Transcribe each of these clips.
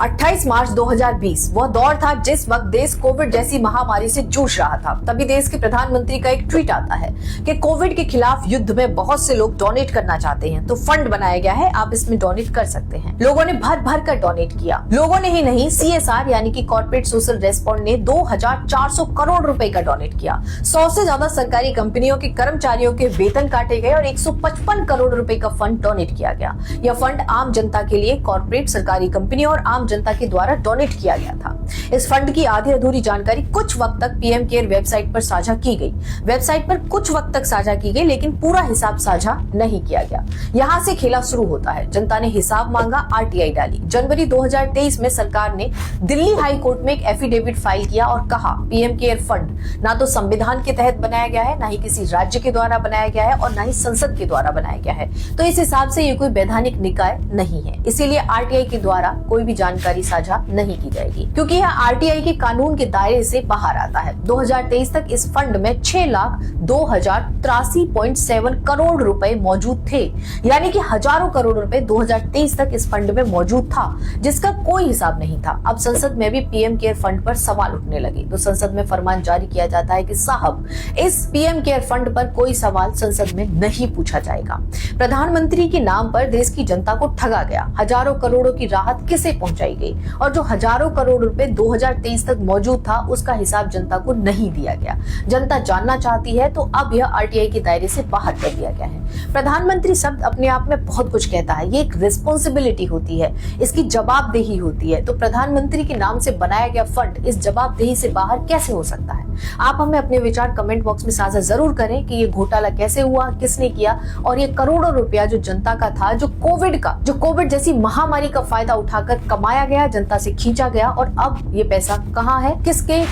28 मार्च 2020 वह दौर था जिस वक्त देश कोविड जैसी महामारी से जूझ रहा था। तभी देश के प्रधानमंत्री का एक ट्वीट आता है कि कोविड के खिलाफ युद्ध में बहुत से लोग डोनेट करना चाहते हैं, तो फंड बनाया गया है, आप इसमें डोनेट कर सकते हैं। लोगों ने भर भर कर डोनेट किया। लोगों ने ही नहीं, CSR यानी कि कॉर्पोरेट सोशल रेस्पॉन्ड ने 2400 करोड़ रुपए का डोनेट किया। 100 से ज्यादा सरकारी कंपनियों के कर्मचारियों के वेतन काटे गए और 155 करोड़ रुपए का फंड डोनेट किया गया। यह फंड आम जनता के लिए कॉर्पोरेट, सरकारी कंपनियों और आम जनता के द्वारा डोनेट किया गया था। इस फंड की आधी अधूरी जानकारी कुछ वक्त तक पीएम केयर वेबसाइट पर साझा की गई। वेबसाइट पर कुछ वक्त तक साझा की गई, लेकिन पूरा हिसाब साझा नहीं किया गया। यहाँ से खेला शुरू होता है। जनता ने हिसाब मांगा, RTI डाली। जनवरी 2023 में सरकार ने दिल्ली हाई कोर्ट में एक एफिडेविट फाइल किया और कहा पीएम केयर फंड ना तो संविधान के तहत बनाया गया है, ना ही किसी राज्य के द्वारा बनाया गया है और ना ही संसद के द्वारा बनाया गया है। तो इस हिसाब से ये कोई वैधानिक निकाय नहीं है, इसीलिए RTI के द्वारा कोई भी जानकारी साझा नहीं की जाएगी, क्योंकि यह RTI के कानून के दायरे से बाहर आता है। 2023 तक इस फंड में 6,02,83.7 करोड़ रुपए मौजूद थे, यानी कि हजारों करोड़ रुपए 2023 तक इस फंड में मौजूद था, जिसका कोई हिसाब नहीं था। अब संसद में भी पीएम केयर फंड पर सवाल उठने लगे, तो संसद में फरमान जारी किया जाता है कि साहब, इस पीएम केयर फंड पर कोई सवाल संसद में नहीं पूछा जाएगा। प्रधानमंत्री के नाम पर देश की जनता को ठगा गया। हजारों करोड़ों की राहत किसे पहुंचाई गई और जो हजारों करोड़ रुपए 2023 तक मौजूद था, उसका हिसाब जनता को नहीं दिया गया। जनता जानना चाहती है, तो अब यह RTI के दायरे से बाहर कर दिया गया है। प्रधानमंत्री शब्द अपने आप में बहुत कुछ कहता है। ये एक रिस्पॉन्सिबिलिटी होती है, इसकी जवाबदेही होती है। तो प्रधानमंत्री के नाम से बनाया गया फंड इस जवाबदेही से बाहर कैसे हो सकता है? आप हमें अपने विचार कमेंट बॉक्स में साझा जरूर करें कि ये घोटाला कैसे हुआ, किसने किया और ये करोड़ों रुपया जो जनता का था, जो कोविड जैसी महामारी का फायदा उठाकर कमाया गया, जनता से खींचा गया, और अब ये पैसा कहाँ है, किसके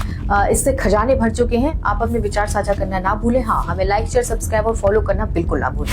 इससे खजाने भर चुके हैं। आप अपने विचार साझा करना ना भूलें। हाँ, हमें लाइक, शेयर, सब्सक्राइब और फॉलो करना बिल्कुल ना भूलें।